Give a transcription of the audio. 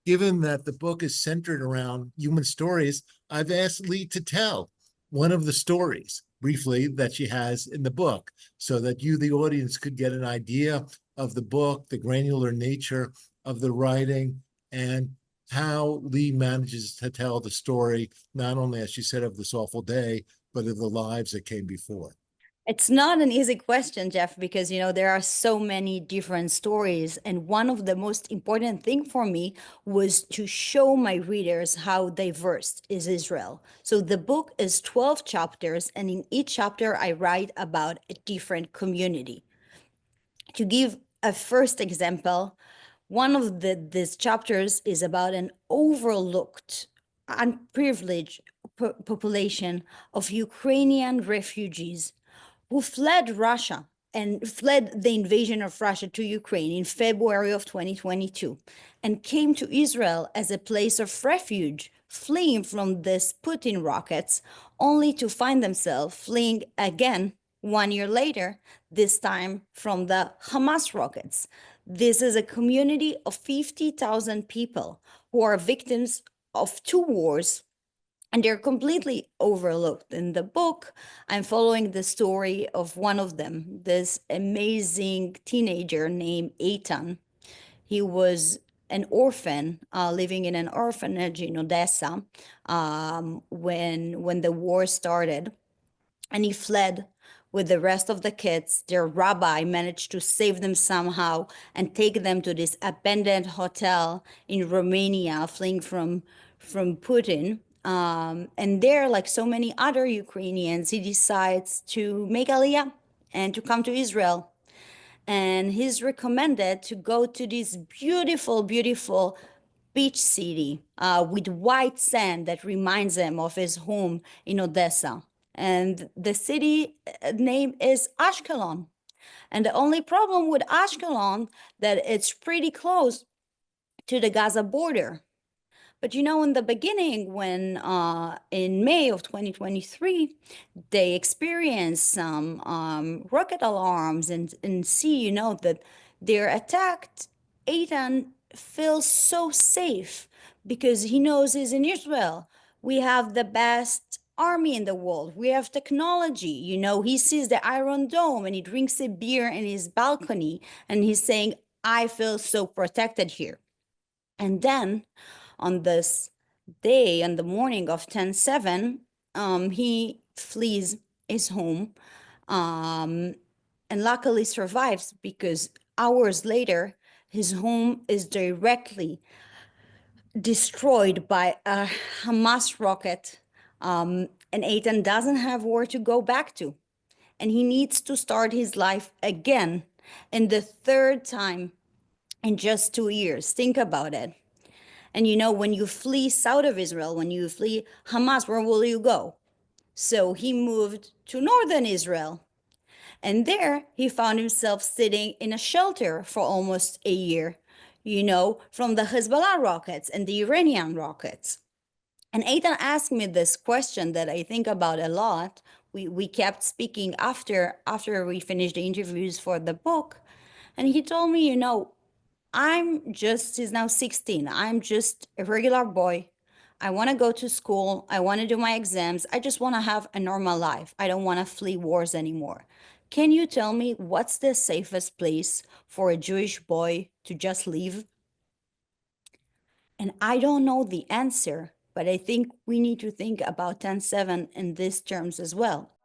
given that the book is centered around human stories, I've asked Lee to tell one of the stories briefly that she has in the book so that you, the audience, could get an idea of the book, the granular nature of the writing, and how Lee manages to tell the story, not only, as she said, of this awful day, but of the lives that came before. It's not an easy question, Jeff, because there are so many different stories, and one of the most important thing for me was to show my readers how diverse is Israel. So the book is 12 chapters, and in each chapter I write about a different community. To give a first example, one of these chapters is about an overlooked, unprivileged population of Ukrainian refugees who fled Russia and fled the invasion of Russia to Ukraine in February of 2022 and came to Israel as a place of refuge, fleeing from these Putin rockets, only to find themselves fleeing again 1 year later, this time from the Hamas rockets. This is a community of 50,000 people who are victims of two wars, and they're completely overlooked. In the book, I'm following the story of one of them, this amazing teenager named Eitan. He was an orphan living in an orphanage in Odessa when the war started, and he fled with the rest of the kids. Their rabbi managed to save them somehow and take them to this abandoned hotel in Romania, fleeing from Putin. And there, like so many other Ukrainians, he decides to make Aliyah and to come to Israel. And he's recommended to go to this beautiful, beautiful beach city with white sand that reminds him of his home in Odessa. And the city name is Ashkelon. And the only problem with Ashkelon that it's pretty close to the Gaza border. But in the beginning, when in May of 2023, they experienced some rocket alarms and see, that they're attacked, Eitan feels so safe because he knows he's in Israel. We have the best army in the world. We have technology. He sees the Iron Dome and he drinks a beer in his balcony and he's saying, I feel so protected here. And then on this day, on the morning of 10/7, he flees his home and luckily survives because hours later, his home is directly destroyed by a Hamas rocket, and Eitan doesn't have where to go back to. And he needs to start his life again, and the third time in just 2 years. Think about it. And when you flee south of Israel, when you flee Hamas, where will you go? So he moved to northern Israel. And there he found himself sitting in a shelter for almost a year, from the Hezbollah rockets and the Iranian rockets. And Eitan asked me this question that I think about a lot. We kept speaking after we finished the interviews for the book. And he told me, he's now 16. I'm just a regular boy. I want to go to school. I want to do my exams. I just want to have a normal life. I don't want to flee wars anymore. Can you tell me what's the safest place for a Jewish boy to just leave? And I don't know the answer, but I think we need to think about 10/7 in these terms as well.